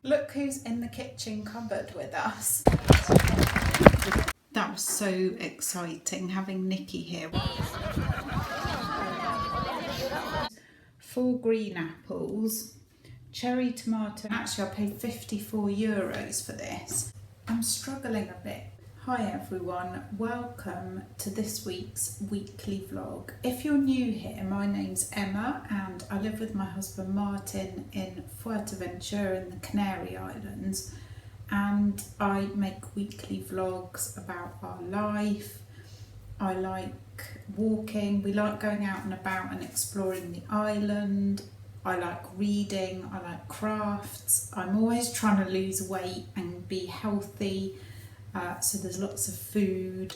Look who's in the kitchen cupboard with us. That was so exciting having Nikki here. 4 green apples, cherry tomato. Actually, I paid €54 for this. I'm struggling a bit. Hi everyone, welcome to this week's weekly vlog. If you're new here, my name's Emma and I live with my husband Martin in Fuerteventura in the Canary Islands, and I make weekly vlogs about our life. I like walking, we like going out and about and exploring the island. I like reading, I like crafts. I'm always trying to lose weight and be healthy. So there's lots of food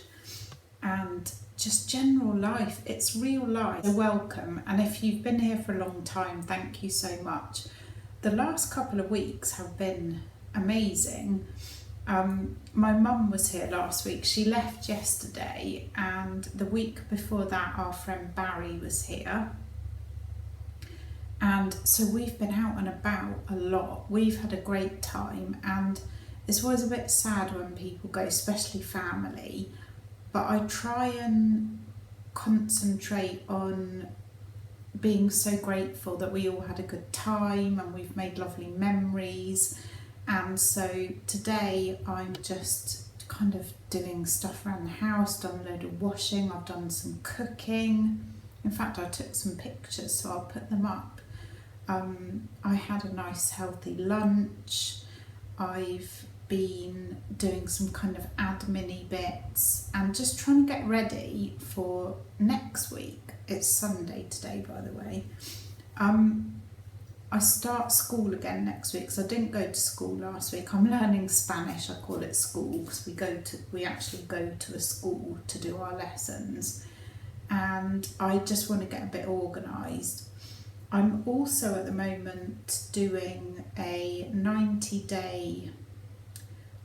and just general life. It's real life. So welcome, and if you've been here for a long time, thank you so much. The last couple of weeks have been amazing. My mum was here last week. She left yesterday, and the week before that our friend Barry was here. And so we've been out and about a lot. We've had a great time, and it's always a bit sad when people go, especially family, but I try and concentrate on being so grateful that we all had a good time and we've made lovely memories. And so today I'm just kind of doing stuff around the house, done a load of washing, I've done some cooking. In fact, I took some pictures, so I'll put them up. I had a nice healthy lunch. I've been doing some kind of admin-y bits and just trying to get ready for next week. It's Sunday today, by the way. I start school again next week, so I didn't go to school last week. I'm learning Spanish. I call it school because we actually go to a school to do our lessons, and I just want to get a bit organised. I'm also at the moment doing a 90-day,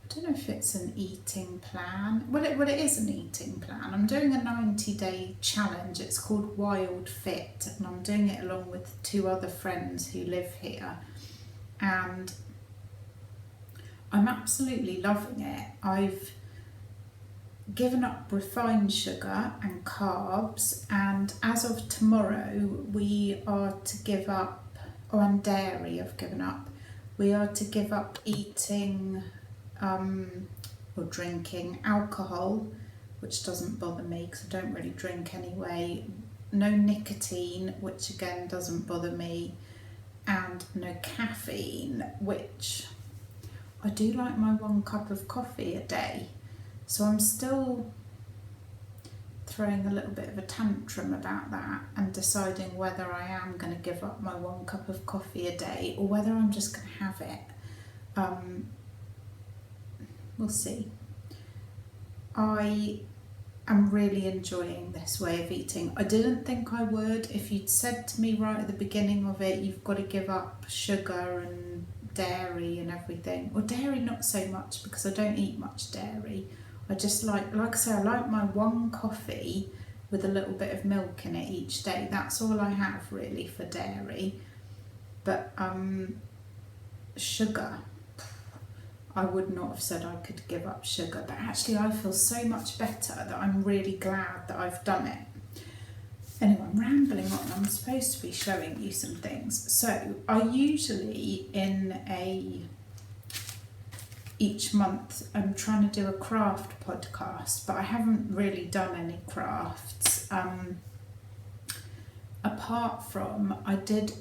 I don't know if it's an eating plan. Well, it is an eating plan. I'm doing a 90-day challenge. It's called Wild Fit, and I'm doing it along with 2 other friends who live here. And I'm absolutely loving it. I've given up refined sugar and carbs, and as of tomorrow we are to give up, and dairy I've given up. We are to give up eating or drinking alcohol, which doesn't bother me because I don't really drink anyway. No nicotine, which again doesn't bother me, and no caffeine, which I do like my 1 cup of coffee a day. So I'm still throwing a little bit of a tantrum about that and deciding whether I am going to give up my 1 cup of coffee a day or whether I'm just going to have it. We'll see. I am really enjoying this way of eating. I didn't think I would. If you'd said to me right at the beginning of it, you've got to give up sugar and dairy and everything. Well, dairy not so much because I don't eat much dairy. I just like I say, I like my 1 coffee with a little bit of milk in it each day. That's all I have really for dairy. But sugar, I would not have said I could give up sugar, but actually I feel so much better that I'm really glad that I've done it. Anyway, I'm rambling on. I'm supposed to be showing you some things. So I usually each month I'm trying to do a craft podcast, but I haven't really done any crafts. Apart from I did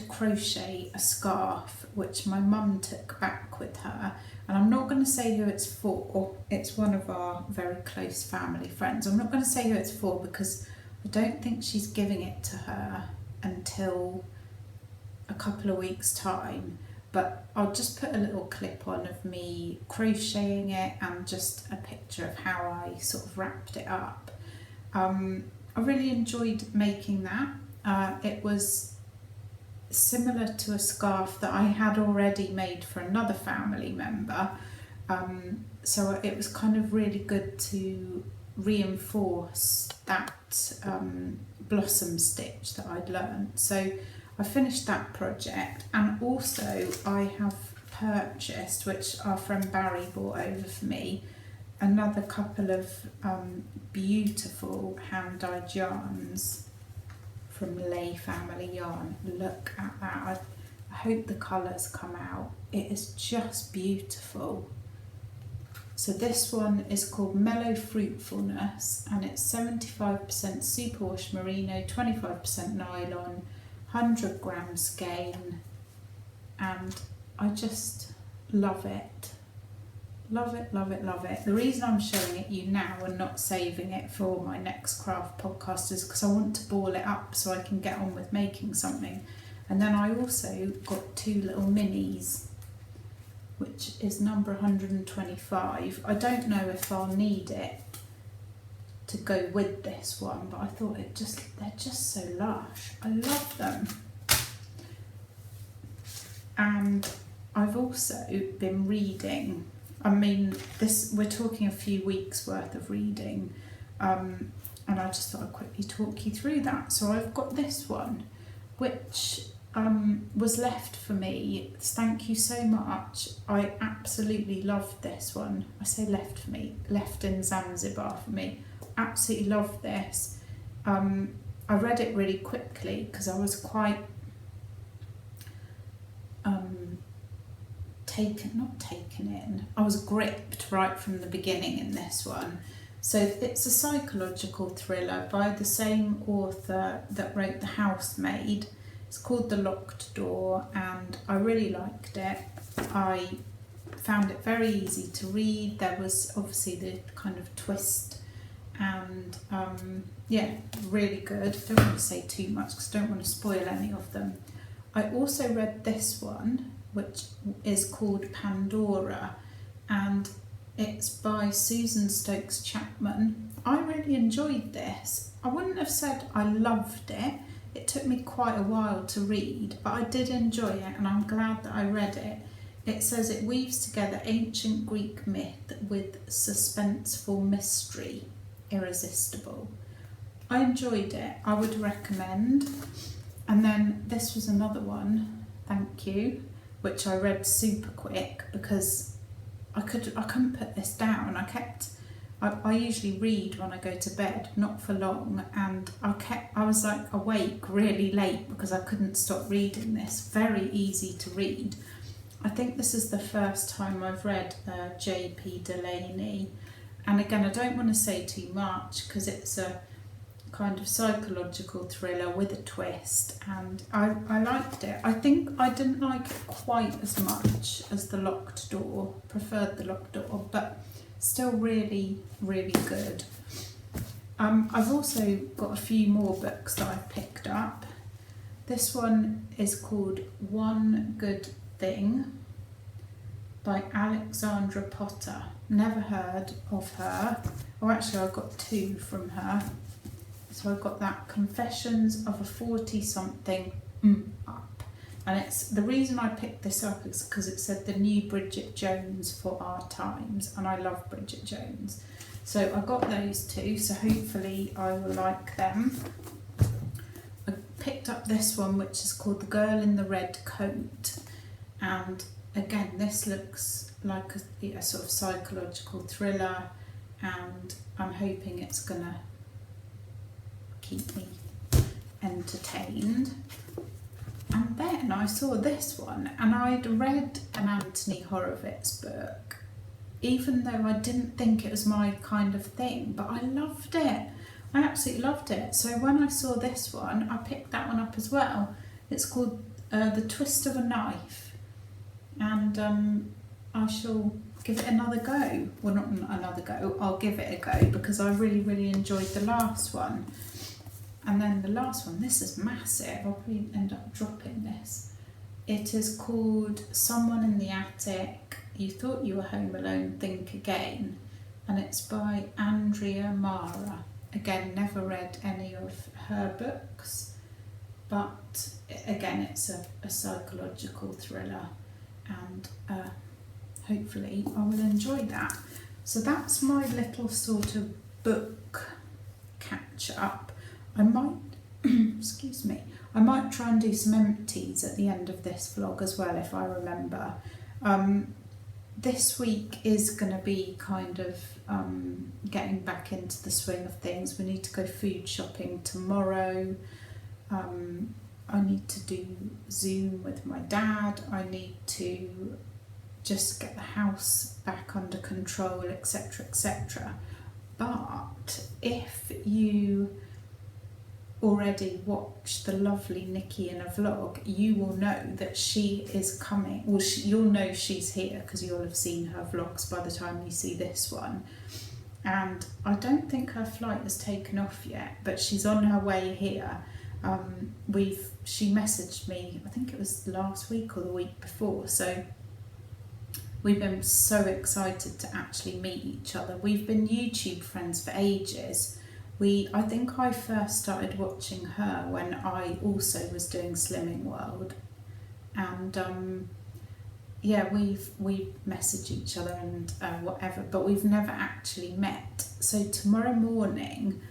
crochet a scarf which my mum took back with her, and I'm not going to say who it's for. It's one of our very close family friends. I'm not going to say who it's for because I don't think she's giving it to her until a couple of weeks time, but I'll just put a little clip on of me crocheting it and just a picture of how I sort of wrapped it up. I really enjoyed making that. It was similar to a scarf that I had already made for another family member, so it was kind of really good to reinforce that blossom stitch that I'd learned. So I finished that project, and also I have purchased, which our friend Barry brought over for me, another couple of beautiful hand-dyed yarns from Lay Family Yarn. Look at that. I hope the colours come out. It is just beautiful. So this one is called Mellow Fruitfulness, and it's 75% superwash merino, 25% nylon, 100 grams skein, and I just love it. Love it, love it, love it. The reason I'm showing it you now and not saving it for my next craft podcast is because I want to ball it up so I can get on with making something. And then I also got 2 little minis, which is number 125. I don't know if I'll need it to go with this one, but I thought they're just so lush. I love them. And I've also been reading, we're talking a few weeks worth of reading, and I just thought I'd quickly talk you through that. So I've got this one, which was left for me. Thank you so much. I absolutely loved this one. I say left for me, left in Zanzibar for me. Absolutely loved this. I read it really quickly because I was quite not taken in. I was gripped right from the beginning in this one. So it's a psychological thriller by the same author that wrote The Housemaid. It's called The Locked Door, and I really liked it. I found it very easy to read. There was obviously the kind of twist, and yeah, really good. Don't want to say too much because I don't want to spoil any of them. I also read this one, which is called Pandora, and it's by Susan Stokes Chapman. I really enjoyed this. I wouldn't have said I loved it. It took me quite a while to read, but I did enjoy it, and I'm glad that I read it. It says it weaves together ancient Greek myth with suspenseful mystery. Irresistible. I enjoyed it. I would recommend. And then this was another one, thank you, which I read super quick because I couldn't put this down. I usually read when I go to bed, not for long, and I was like awake really late because I couldn't stop reading this. Very easy to read. I think this is the first time I've read J.P. Delaney, and again I don't want to say too much because it's a kind of psychological thriller with a twist, and I liked it. I think I didn't like it quite as much as The Locked Door, preferred The Locked Door, but still really, really good. I've also got a few more books that I've picked up. This one is called One Good Thing by Alexandra Potter. Never heard of her. Oh, actually I got 2 from her. So I've got that, Confessions of a 40-something up. And it's the reason I picked this up is because it said the new Bridget Jones for our times, and I love Bridget Jones. So I got those 2, so hopefully I will like them. I picked up this one, which is called The Girl in the Red Coat, and again this looks like a sort of psychological thriller, and I'm hoping it's gonna keep me entertained. And then I saw this one, and I'd read an Anthony Horowitz book, even though I didn't think it was my kind of thing, but I loved it. I absolutely loved it. So when I saw this one, I picked that one up as well. It's called The Twist of a Knife, and I shall give it another go. Well, not another go, I'll give it a go because I really, really enjoyed the last one. And then the last one, this is massive, I'll probably end up dropping this. It is called Someone in the Attic, You Thought You Were Home Alone, Think Again, and it's by Andrea Mara. Again, never read any of her books, but again it's a psychological thriller, and hopefully I will enjoy that. So that's my little sort of book catch up. I might, I might try and do some empties at the end of this vlog as well if I remember. This week is going to be kind of getting back into the swing of things. We need to go food shopping tomorrow. I need to do Zoom with my dad. I need to just get the house back under control, etc., etc. But if you already watched the lovely Nikki in a vlog, you will know that she is coming. Well, you'll know she's here because you'll have seen her vlogs by the time you see this one. And I don't think her flight has taken off yet, but she's on her way here. She messaged me, I think it was last week or the week before, so we've been so excited to actually meet each other. We've been YouTube friends for ages. I think I first started watching her when I also was doing Slimming World, and we've messaged each other and whatever, but we've never actually met. So tomorrow morning,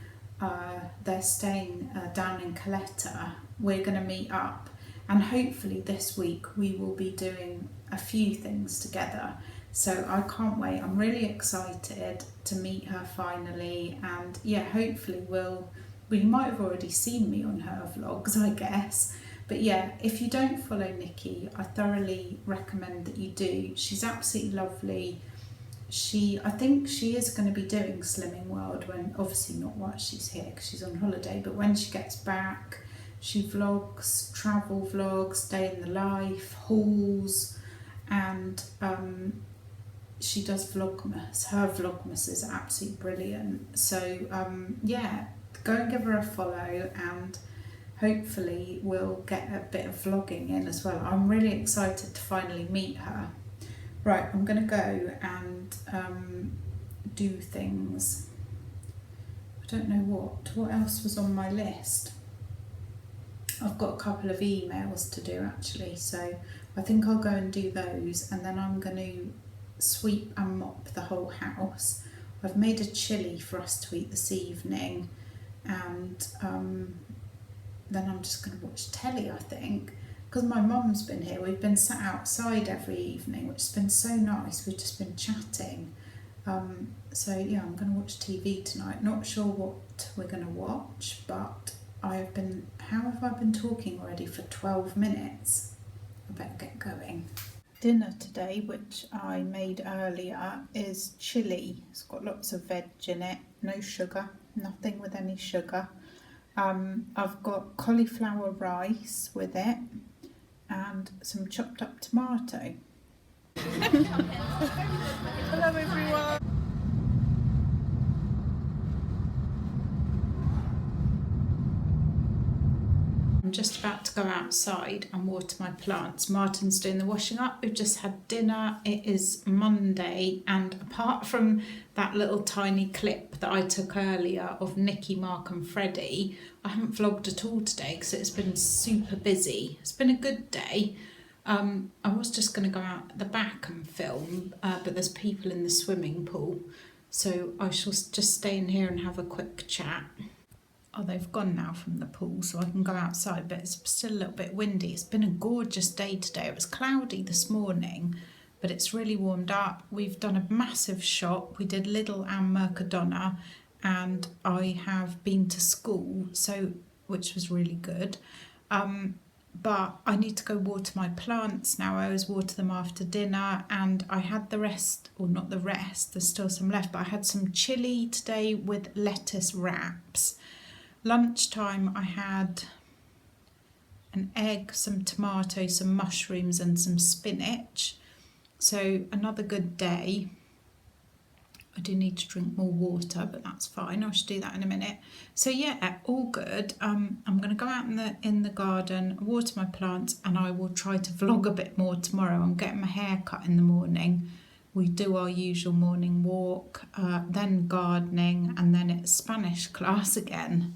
they're staying down in Coletta. We're going to meet up, and hopefully this week we will be doing a few things together. So I can't wait. I'm really excited to meet her finally, and yeah, hopefully you might have already seen me on her vlogs, I guess. But yeah, if you don't follow Nikki, I thoroughly recommend that you do. She's absolutely lovely. I think she is going to be doing Slimming World when, obviously not while she's here because she's on holiday, but when she gets back, she vlogs, travel vlogs, day in the life, hauls, and she does Vlogmas. Her Vlogmas is absolutely brilliant. So yeah, go and give her a follow, and hopefully we'll get a bit of vlogging in as well. I'm really excited to finally meet her. Right, I'm going to go and do things. I don't know what else was on my list. I've got a couple of emails to do actually, so I think I'll go and do those, and then I'm going to sweep and mop the whole house. I've made a chilli for us to eat this evening, and then I'm just going to watch telly, I think, because my mum's been here. We've been sat outside every evening, which has been so nice. We've just been chatting. So yeah, I'm going to watch TV tonight. Not sure what we're going to watch, but how have I been talking already for 12 minutes? I better get going. Dinner today, which I made earlier, is chilli. It's got lots of veg in it, no sugar, nothing with any sugar. I've got cauliflower rice with it and some chopped up tomato. Hello everyone! I'm just about to go outside and water my plants. Martin's doing the washing up. We've just had dinner. It is Monday, and apart from that little tiny clip that I took earlier of Nicky, Mark and Freddie, I haven't vlogged at all today because it's been super busy. It's been a good day. I was just going to go out at the back and film, but there's people in the swimming pool, so I shall just stay in here and have a quick chat. Oh, they've gone now from the pool, so I can go outside, but it's still a little bit windy. It's been a gorgeous day today. It was cloudy this morning, but it's really warmed up. We've done a massive shop. We did Lidl and Mercadona, and I have been to school, which was really good. But I need to go water my plants now. I always water them after dinner, and I had the rest, or not the rest, there's still some left, but I had some chilli today with lettuce wraps. Lunchtime I had an egg, some tomato, some mushrooms and some spinach. So another good day. I do need to drink more water, but that's fine. I should do that in a minute. So yeah, all good. I'm going to go out in the garden, water my plants, and I will try to vlog a bit more tomorrow. I'm getting my hair cut in the morning. We do our usual morning walk, then gardening, and then it's Spanish class again.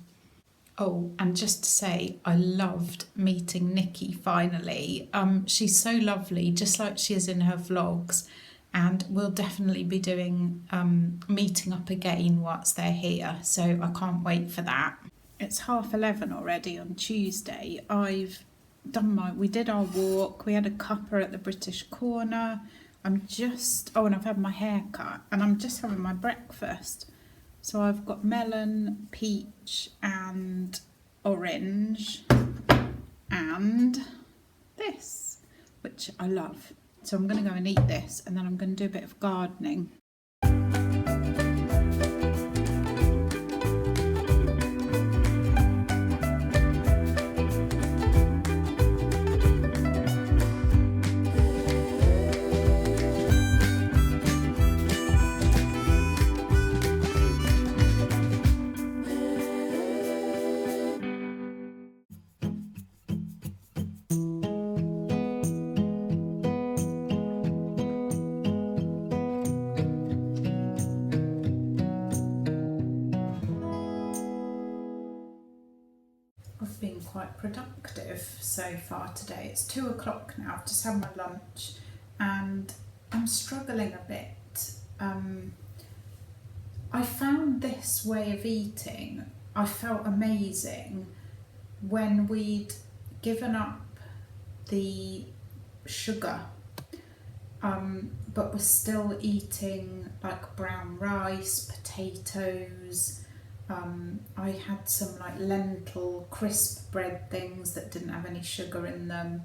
Oh, and just to say, I loved meeting Nikki finally. She's so lovely, just like she is in her vlogs, and we'll definitely be doing meeting up again once they're here, so I can't wait for that. It's 11:30 already on Tuesday. I've we did our walk, we had a cuppa at the British Corner. And I've had my hair cut and I'm just having my breakfast. So I've got melon, peach and orange and this, which I love. So I'm going to go and eat this and then I'm going to do a bit of gardening. I've been quite productive so far today. It's 2 o'clock now. I've just had my lunch and I'm struggling a bit. I found this way of eating, I felt amazing when we'd given up the sugar, but we're still eating like brown rice, potatoes. I had some like lentil crisp bread things that didn't have any sugar in them.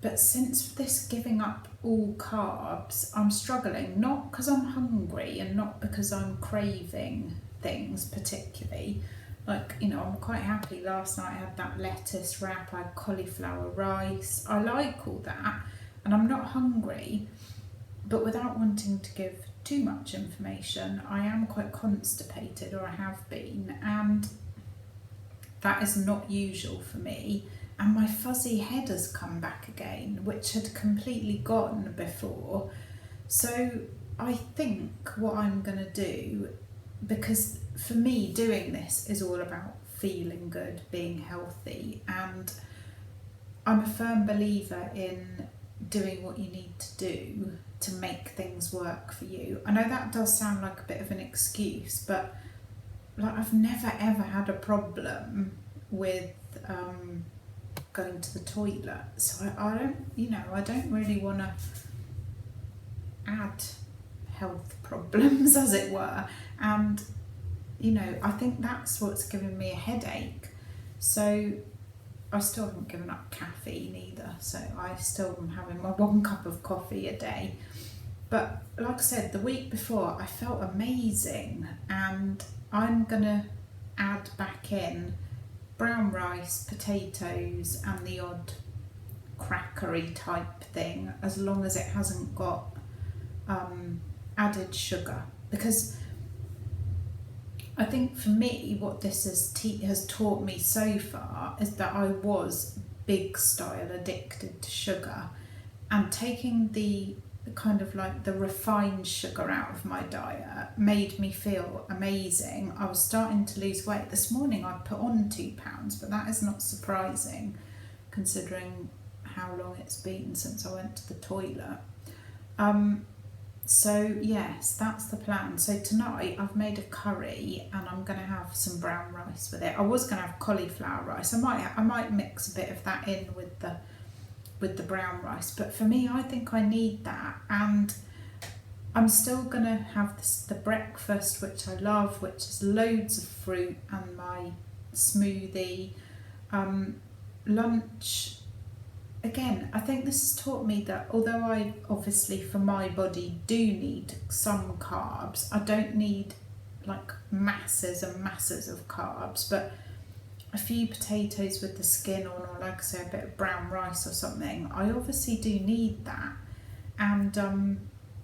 But since this giving up all carbs, I'm struggling, not because I'm hungry and not because I'm craving things particularly. Like, you know, I'm quite happy. Last night I had that lettuce wrap, I had cauliflower rice. I like all that and I'm not hungry, but without wanting to give too much information, I am quite constipated, or I have been, and that is not usual for me. And my fuzzy head has come back again, which had completely gone before. So I think what I'm going to do, because for me doing this is all about feeling good, being healthy, and I'm a firm believer in doing what you need to do to make things work for you. I know that does sound like a bit of an excuse, but like I've never ever had a problem with going to the toilet, so I don't really want to add health problems, as it were, and you know, I think that's what's giving me a headache. So I still haven't given up caffeine either, so I still am having my 1 cup of coffee a day. But like I said, the week before I felt amazing, and I'm gonna add back in brown rice, potatoes and the odd crackery type thing, as long as it hasn't got added sugar, because I think for me what this has taught me so far is that I was big style addicted to sugar, and taking the kind of like the refined sugar out of my diet made me feel amazing. I was starting to lose weight. This morning I put on 2 pounds, but that is not surprising considering how long it's been since I went to the toilet. So yes, that's the plan. So tonight I've made a curry and I'm going to have some brown rice with it. I was going to have cauliflower rice. I might mix a bit of that in with the brown rice, but for me, I think I need that. And I'm still going to have the breakfast, which I love, which is loads of fruit and my smoothie. Lunch, again, I think this has taught me that although I obviously for my body do need some carbs, I don't need like masses and masses of carbs, but a few potatoes with the skin on, or like I say, a bit of brown rice or something, I obviously do need that, and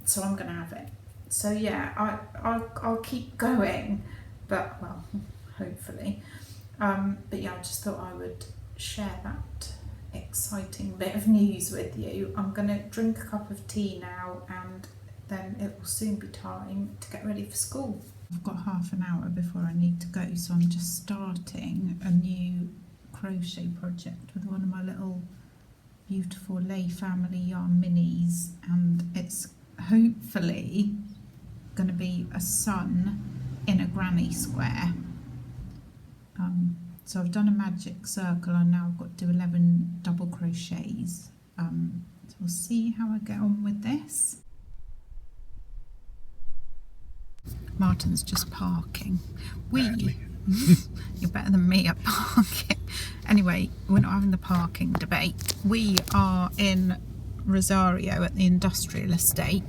so I'm going to have it. So yeah, I'll keep going, but well, hopefully. But yeah, I just thought I would share that exciting bit of news with you. I'm going to drink a cup of tea now, and then it will soon be time to get ready for school. I've got half an hour before I need to go, so I'm just starting a new crochet project with one of my little beautiful Lay Family yarn minis, and it's hopefully going to be a sun in a granny square. So I've done a magic circle and now I've got to do 11 double crochets. So we'll see how I get on with this. Martin's just parking. You're better than me at parking. Anyway, we're not having the parking debate. We are in Rosario at the industrial estate.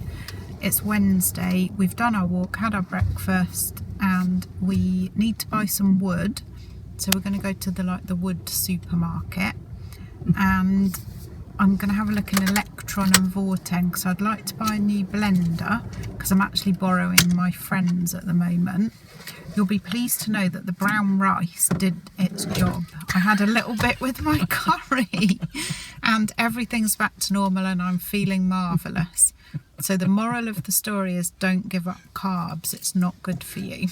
It's Wednesday. We've done our walk, had our breakfast, and we need to buy some wood. So we're going to go to the wood supermarket, and I'm going to have a look in Electron and Vorten because I'd like to buy a new blender because I'm actually borrowing my friend's at the moment. You'll be pleased to know that the brown rice did its job. I had a little bit with my curry and everything's back to normal and I'm feeling marvellous. So the moral of the story is don't give up carbs. It's not good for you.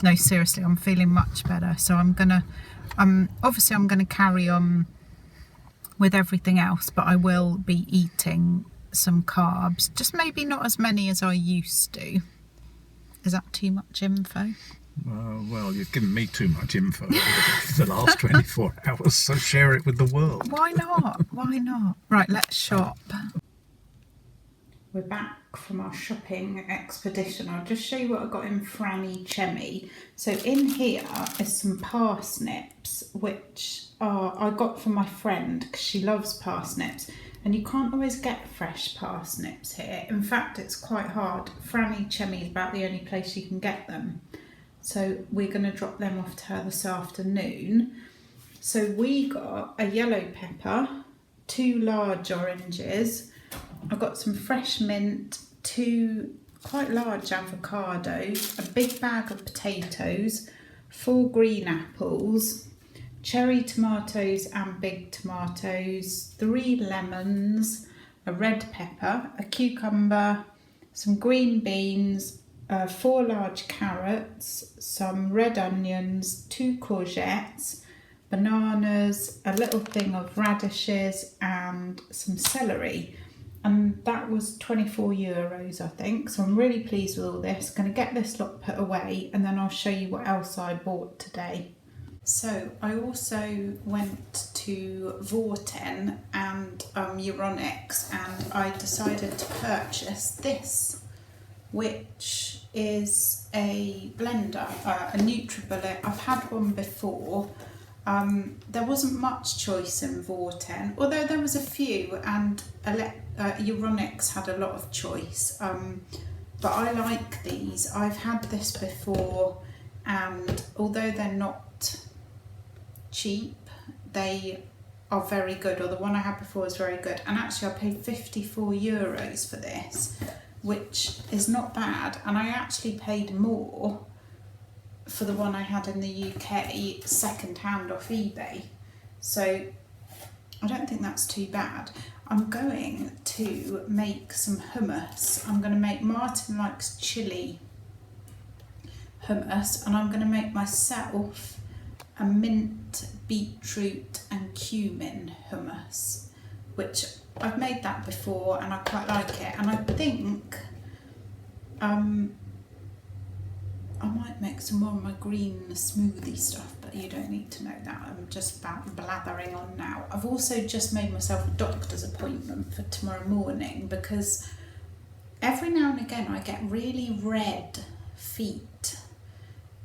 No, seriously, I'm feeling much better. So I'm going to carry on with everything else, but I will be eating some carbs, just maybe not as many as I used to. Is that too much info? Well, you've given me too much info for the last 24 hours, so share it with the world. Why not? Why not? Right, let's shop. We're back from our shopping expedition. I'll just show you what I got in Franny Chemi. So in here is some parsnips, which I got from my friend because she loves parsnips. And you can't always get fresh parsnips here. In fact, it's quite hard. Franny Chemi is about the only place you can get them. So we're going to drop them off to her this afternoon. So we got a yellow pepper, 2 large oranges. I got some fresh mint, 2 quite large avocados, a big bag of potatoes, 4 green apples, cherry tomatoes and big tomatoes, 3 lemons, a red pepper, a cucumber, some green beans, 4 large carrots, some red onions, 2 courgettes, bananas, a little thing of radishes and some celery. And that was €24, I think. So I'm really pleased with all this. Going to get this lot put away and then I'll show you what else I bought today. So I also went to Vorten and Euronics, and I decided to purchase this, which is a blender, a NutriBullet. I've had one before. There wasn't much choice in Vorten, although there was a few, and Euronics had a lot of choice. But I like these. I've had this before, and although they're not cheap, they are very good, or the one I had before was very good. And actually I paid €54 for this, which is not bad, and I actually paid more for the one I had in the UK second hand off eBay, so I don't think that's too bad. I'm going to make some hummus. I'm going to make, Martin likes chilli hummus, and I'm going to make myself a mint, beetroot and cumin hummus, which I've made that before and I quite like it. And I think I might make some more of my green smoothie stuff, but you don't need to know that. I'm just about blathering on now. I've also just made myself a doctor's appointment for tomorrow morning because every now and again I get really red feet,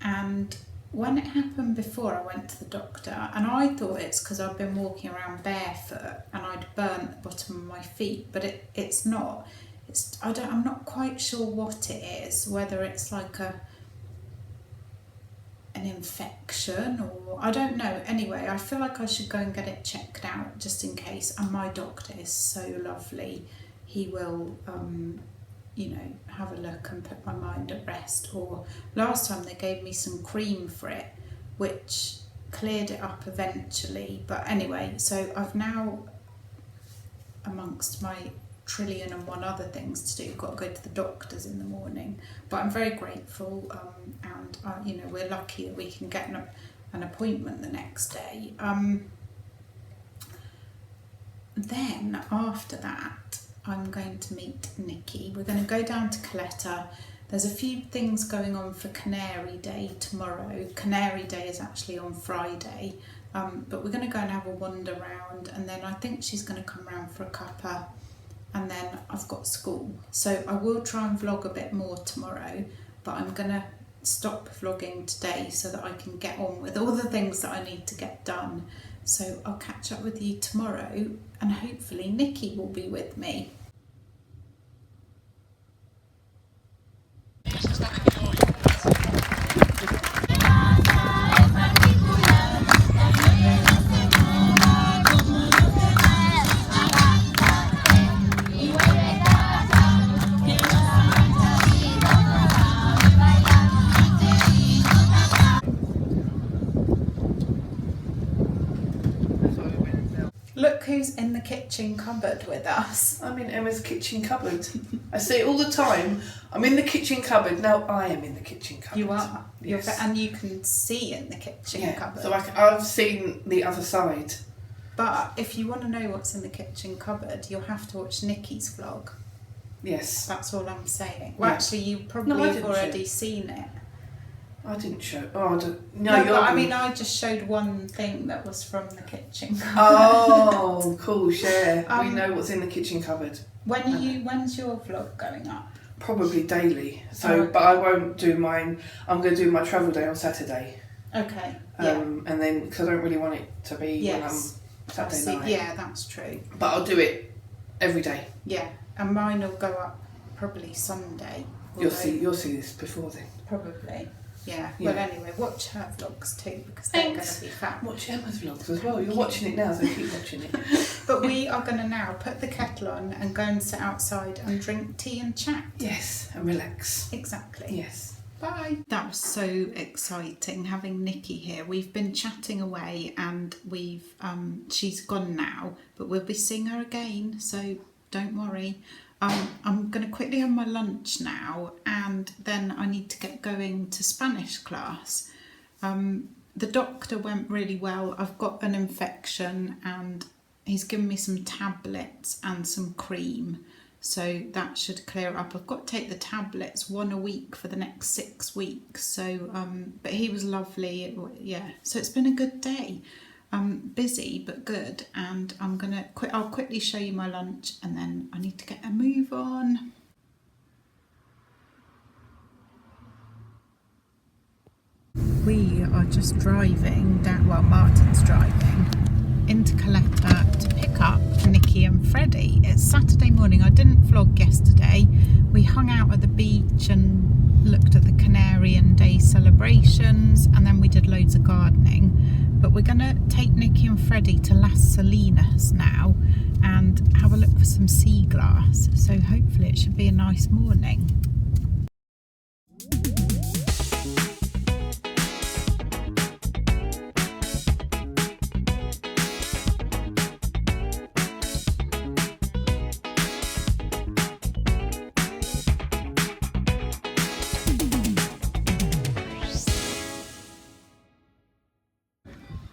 and when it happened before, I went to the doctor and I thought it's because I've been walking around barefoot and I'd burnt the bottom of my feet, but it's not. I'm not quite sure what it is, whether it's like an infection or I don't know. Anyway, I feel like I should go and get it checked out just in case. And my doctor is so lovely. He will have a look and put my mind at rest. Or last time they gave me some cream for it, which cleared it up eventually. But anyway, so I've now, amongst my trillion and one other things to do, got to go to the doctor's in the morning. But I'm very grateful, and we're lucky that we can get an appointment the next day. Then after that, I'm going to meet Nikki. We're going to go down to Coletta. There's a few things going on for Canary Day tomorrow. Canary Day is actually on Friday, but we're going to go and have a wander round, and then I think she's going to come round for a cuppa, and then I've got school. So I will try and vlog a bit more tomorrow, but I'm going to stop vlogging today so that I can get on with all the things that I need to get done. So I'll catch up with you tomorrow, and hopefully Nikki will be with me. Look who's in the kitchen cupboard with us. I'm in Emma's kitchen cupboard. I say it all the time. I'm in the kitchen cupboard. Now I am in the kitchen cupboard. You are. Yes. And you can see in the kitchen cupboard. So I've seen the other side. But if you want to know what's in the kitchen cupboard, you'll have to watch Nikki's vlog. Yes. That's all I'm saying. Well, Yeah. actually, you probably have didn't already seen it. I didn't show. Oh, I don't. No, you're. but I mean, I just showed one thing that was from the kitchen cupboard. Oh, cool. Share. We Um, know what's in the kitchen cupboard. When's your vlog going up? Probably daily. So, Oh. but I won't do mine. I'm going to do my travel day on Saturday. Okay. Yeah. And then because I don't really want it to be Yes. when I'm Saturday night. Yeah, that's true. But I'll do it every day. Yeah, and mine will go up probably Sunday. You'll see this before then. Probably. Yeah. Yeah. Well, anyway, watch her vlogs too, because they're going Thanks. to be fab. Watch Emma's vlogs as well. You're watching it now, so keep watching it. But we are going to now put the kettle on and go and sit outside and drink tea and chat. Yes, and relax. Exactly. Yes. Bye. That was so exciting having Nikki here. We've been chatting away, and she's gone now, but we'll be seeing her again, so don't worry. I'm going to quickly have my lunch now, and then I need to get going to Spanish class. The doctor went really well. I've got an infection, and he's given me some tablets and some cream, so that should clear it up. I've got to take the tablets 1 a week for the next 6 weeks. So, but he was lovely. Yeah, so it's been a good day. Busy but good, and I'll quickly show you my lunch, and then I need to get a move on. We are just driving down, well, Martin's driving into Caleta to pick up Nikki and Freddie. It's Saturday morning. I didn't vlog yesterday. We hung out at the beach and looked at the Canarian Day celebrations, and then we did loads of gardening. But we're going to take Nikki and Freddie to Las Salinas now and have a look for some sea glass. So hopefully it should be a nice morning.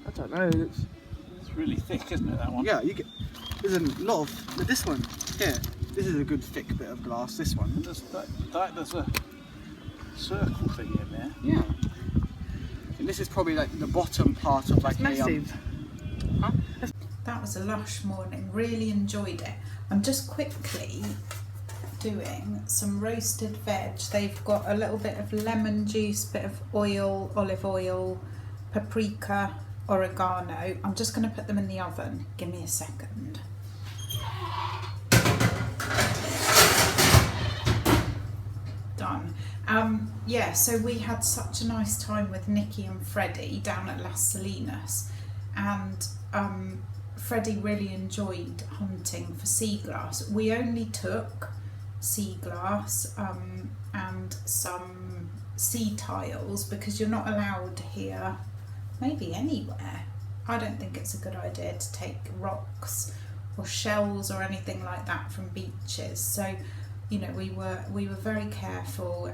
I don't know. It's really thick, isn't it, that one? Yeah, there's a lot of this one here. This is a good thick bit of glass. This one. There's a circle thing in there. Yeah. And this is probably like the bottom part of like It's massive. That was a lush morning, really enjoyed it. I'm just quickly doing some roasted veg. They've got a little bit of lemon juice, bit of oil, olive oil, paprika, oregano. I'm just going to put them in the oven. Give me a second. Done. Yeah, so we had such a nice time with Nikki and Freddie down at Las Salinas, and Freddie really enjoyed hunting for sea glass. We only took sea glass and some sea tiles, because you're not allowed here, maybe anywhere. I don't think it's a good idea to take rocks or shells or anything like that from beaches. So, you know, we were very careful,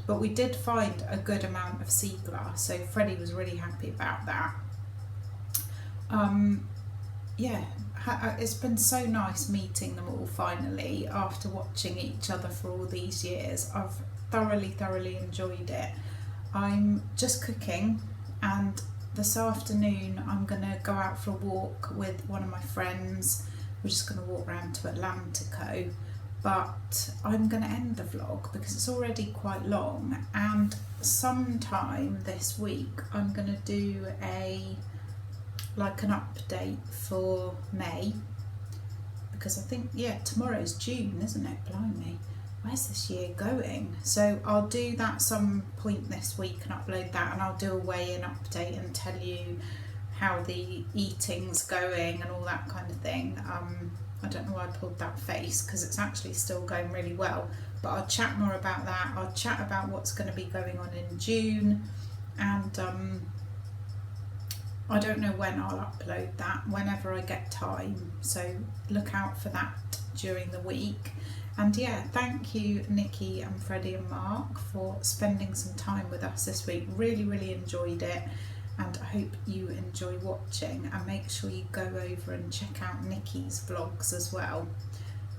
but we did find a good amount of sea glass. So Freddie was really happy about that. Yeah, it's been so nice meeting them all finally after watching each other for all these years. thoroughly enjoyed it. I'm just cooking, and this afternoon I'm going to go out for a walk with one of my friends. We're just going to walk around to Atlantico, but I'm going to end the vlog because it's already quite long, and sometime this week I'm going to do an update for May, because I think, yeah, tomorrow's June, isn't it? Blimey, where's this year going? So I'll do that some point this week and upload that, and I'll do a weigh-in update and tell you how the eating's going and all that kind of thing. I don't know why I pulled that face, because it's actually still going really well, but I'll chat more about that. I'll chat about what's going to be going on in June, and I don't know when I'll upload that, whenever I get time, so look out for that during the week. And yeah, thank you Nikki and Freddie and Mark for spending some time with us this week. Really enjoyed it, and I hope you enjoy watching, and make sure you go over and check out Nikki's vlogs as well.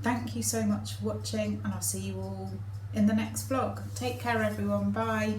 Thank you so much for watching, and I'll see you all in the next vlog. Take care everyone, bye.